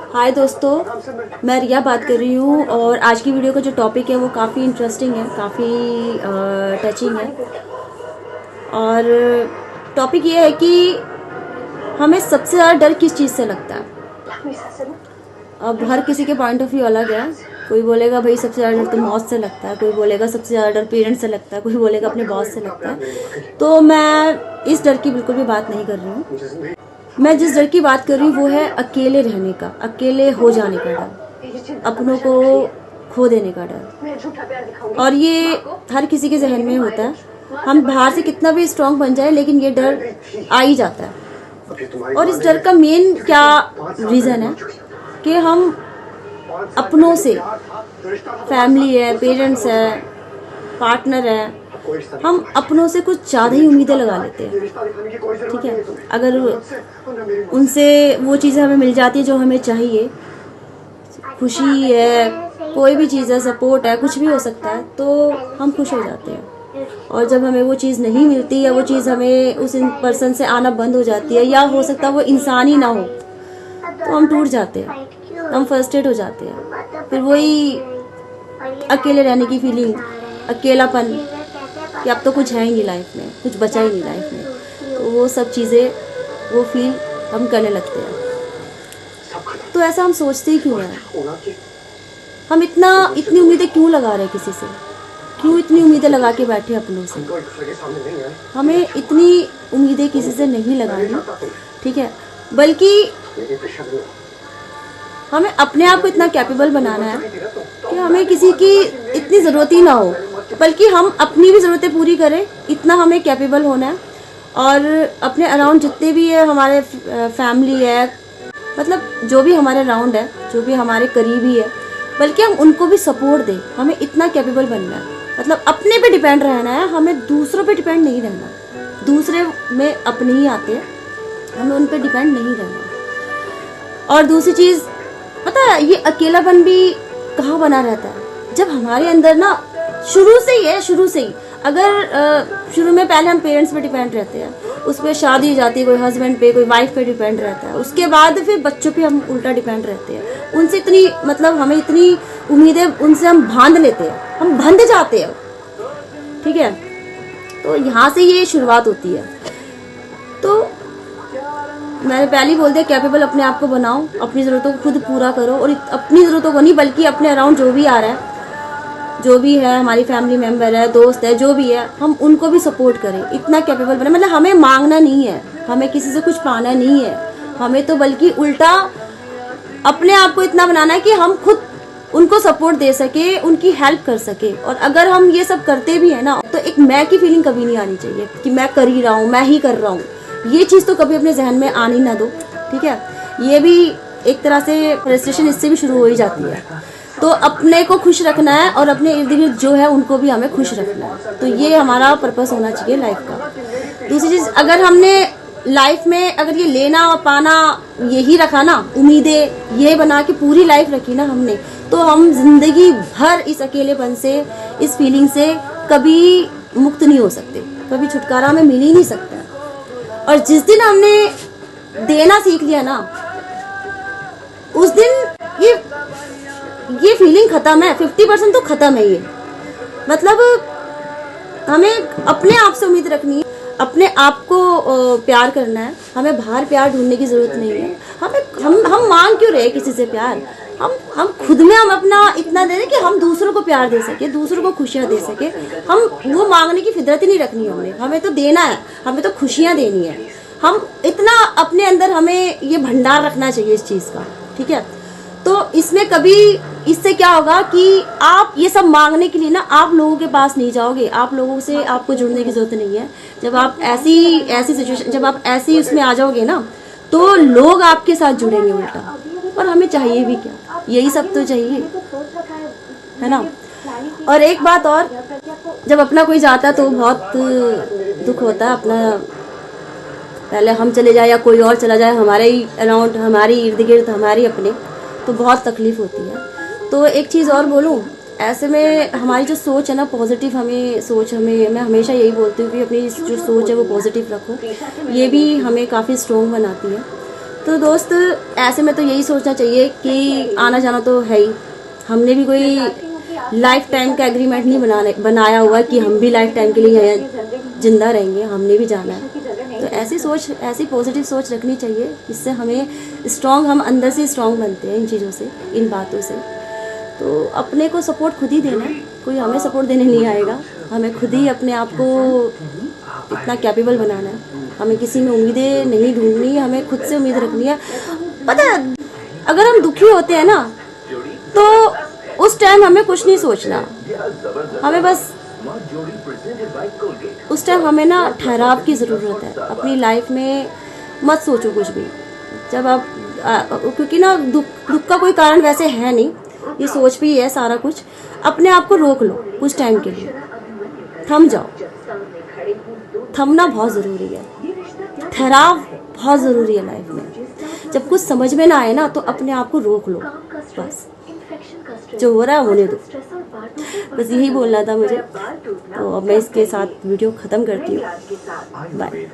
हाय दोस्तों, मैं रिया बात कर रही हूँ और आज की वीडियो का जो टॉपिक है वो काफ़ी इंटरेस्टिंग है, काफ़ी टचिंग है। और टॉपिक ये है कि हमें सबसे ज़्यादा डर किस चीज़ से लगता है। अब हर किसी के पॉइंट ऑफ व्यू अलग है। कोई बोलेगा भाई सबसे ज़्यादा डर तो मौत से लगता है, कोई बोलेगा सबसे ज़्यादा डर पेरेंट्स से लगता है, कोई बोलेगा अपने बॉस से लगता है। तो मैं इस डर की बिल्कुल भी बात नहीं कर रही हूँ। मैं जिस डर की बात कर रही हूँ वो है अकेले रहने का, अकेले हो जाने का डर, अपनों को खो देने का डर। और ये हर किसी के जहन में होता है। हम बाहर से कितना भी स्ट्रांग बन जाए लेकिन ये डर आ ही जाता है। और इस डर का मेन क्या रीज़न है कि हम अपनों से, फैमिली है, पेरेंट्स है, पार्टनर है, हम अपनों से कुछ ज़्यादा ही उम्मीदें लगा लेते हैं। ठीक है, अगर उनसे वो चीज़ें हमें मिल जाती है जो हमें चाहिए, खुशी है, कोई भी चीज़ है, सपोर्ट है, कुछ भी हो सकता है, तो हम खुश हो जाते हैं। और जब हमें वो चीज़ नहीं मिलती या वो चीज़ हमें उस पर्सन से आना बंद हो जाती है या हो सकता है वो इंसान ही ना हो, तो हम टूट जाते हैं, हम फ्रस्ट्रेट हो जाते हैं। फिर वही अकेले रहने की फीलिंग, अकेलापन कि अब तो कुछ है ही नहीं लाइफ में, कुछ बचा ही नहीं लाइफ में, तो वो सब चीज़ें, वो फील हम करने लगते हैं। तो ऐसा हम सोचते ही क्यों हैं? हम इतनी उम्मीदें क्यों लगा रहे हैं किसी से? क्यों इतनी उम्मीदें लगा के बैठे अपनों से? हमें इतनी उम्मीदें किसी से नहीं लगानी, ठीक है, बल्कि हमें अपने आप को इतना कैपेबल बनाना है कि हमें किसी की इतनी ज़रूरत ही ना हो, बल्कि हम अपनी भी ज़रूरतें पूरी करें, इतना हमें कैपेबल होना है। और अपने अराउंड जितने भी है, हमारे फैमिली है, मतलब जो भी हमारे अराउंड है, जो भी हमारे करीबी है, बल्कि हम उनको भी सपोर्ट दें। हमें इतना कैपेबल बनना है, मतलब अपने पे डिपेंड रहना है, हमें दूसरों पे डिपेंड नहीं रहना। दूसरे में अपने ही आते हैं, हमें उन पे डिपेंड नहीं रहना। और दूसरी चीज़, पता है ये अकेलापन भी कहाँ बना रहता है? जब हमारे अंदर ना शुरू से ही अगर शुरू में पहले हम पेरेंट्स पे डिपेंड रहते हैं, उस पर शादी हो जाती है, कोई हस्बैंड पे, कोई वाइफ पे डिपेंड रहता है, उसके बाद फिर बच्चों पे हम उल्टा डिपेंड रहते हैं। उनसे इतनी, मतलब हमें इतनी उम्मीदें, उनसे हम बांध लेते हैं, हम बंध जाते हैं। ठीक है, तो यहाँ से ये शुरुआत होती है। तो मैंने पहले ही बोल दिया, कैपेबल अपने आप को बनाओ, अपनी ज़रूरतों को खुद पूरा करो। और अपनी ज़रूरतों को नहीं, बल्कि अपने अराउंड जो भी आ रहा है, जो भी है, हमारी फैमिली मेम्बर है, दोस्त है, जो भी है, हम उनको भी सपोर्ट करें। इतना कैपेबल बने, मतलब हमें मांगना नहीं है, हमें किसी से कुछ पाना नहीं है, हमें तो बल्कि उल्टा अपने आप को इतना बनाना है कि हम खुद उनको सपोर्ट दे सके, उनकी हेल्प कर सके। और अगर हम ये सब करते भी है ना, तो एक मैं की फीलिंग कभी नहीं आनी चाहिए कि मैं कर ही रहा हूँ, मैं ही कर रहा हूँ। ये चीज़ तो कभी अपने जहन में आने ना दो। ठीक है, ये भी एक तरह से फ्रस्ट्रेशन इससे भी शुरू हो ही जाती है। तो अपने को खुश रखना है और अपने इर्द गिर्द जो है उनको भी हमें खुश रखना है। तो ये हमारा पर्पस होना चाहिए लाइफ का। दूसरी चीज़, अगर हमने लाइफ में अगर ये लेना और पाना यही रखा ना, उम्मीदें ये बना के पूरी लाइफ रखी ना हमने, तो हम जिंदगी भर इस अकेलेपन से, इस फीलिंग से कभी मुक्त नहीं हो सकते, कभी छुटकारा हमें मिल ही नहीं सकता। और जिस दिन हमने देना सीख लिया ना, उस दिन ये फीलिंग खत्म है। 50% तो खत्म है ये। मतलब हमें अपने आप से उम्मीद रखनी है, अपने आप को प्यार करना है। हमें बाहर प्यार ढूंढने की जरूरत नहीं है। हम मांग क्यों रहे किसी से प्यार? हम खुद में हम अपना इतना दे दें कि हम दूसरों को प्यार दे सके, दूसरों को खुशियाँ दे सके। हम वो मांगने की फितरत ही नहीं रखनी है। हमें तो देना है, हमें तो खुशियाँ देनी है। हम इतना अपने अंदर, हमें ये भंडार रखना चाहिए इस चीज़ का। ठीक है, तो इसमें कभी, इससे क्या होगा कि आप ये सब मांगने के लिए ना आप लोगों के पास नहीं जाओगे, आप लोगों से आपको जुड़ने की जरूरत नहीं है। जब आप ऐसी सिचुएशन, जब आप ऐसी उसमें आ जाओगे ना, तो लोग आपके साथ जुड़ेंगे उल्टा। और हमें चाहिए भी क्या? यही सब तो चाहिए, है ना। और एक बात और, जब अपना कोई जाता तो बहुत दुख होता है। अपना पहले हम चले जाए या कोई और चला जाए हमारे ही अराउंड, हमारी इर्द गिर्द, हमारी अपने, तो बहुत तकलीफ होती है। तो एक चीज़ और बोलूँ, ऐसे में हमारी जो सोच है ना, पॉजिटिव मैं हमेशा यही बोलती हूँ कि अपनी जो सोच है वो पॉजिटिव रखो। ये भी हमें काफ़ी स्ट्रॉन्ग बनाती है। तो दोस्त ऐसे में तो यही सोचना चाहिए कि आना जाना तो है ही, हमने भी कोई लाइफ टाइम का एग्रीमेंट नहीं बनाया हुआ कि हम भी लाइफ टाइम के लिए यहाँ जिंदा रहेंगे, हमने भी जाना है। तो ऐसी पॉजिटिव सोच रखनी चाहिए, इससे हमें स्ट्रांग, हम अंदर से स्ट्रांग बनते हैं इन चीज़ों से, इन बातों से। तो अपने को सपोर्ट खुद ही देना है, कोई हमें सपोर्ट देने नहीं आएगा, हमें खुद ही अपने आप को इतना कैपेबल बनाना है। हमें किसी में उम्मीदें नहीं ढूंढनी, हमें खुद से उम्मीद रखनी है। पता है, अगर हम दुखी होते हैं ना तो उस टाइम हमें कुछ नहीं सोचना, हमें बस उस टाइम हमें ना ठहराव की ज़रूरत है अपनी लाइफ में। मत सोचो कुछ भी जब आप क्योंकि ना दुख का कोई कारण वैसे है नहीं, ये सोच भी है सारा कुछ। अपने आप को रोक लो कुछ टाइम के लिए, थम जाओ, थमना बहुत ज़रूरी है, ठहराव बहुत ज़रूरी है लाइफ में। जब कुछ समझ में ना आए ना तो अपने आप को रोक लो, बस जो हो रहा है होने दो, बस यही बोलना था मुझे। तो अब मैं इसके साथ वीडियो ख़त्म करती हूँ, बाय।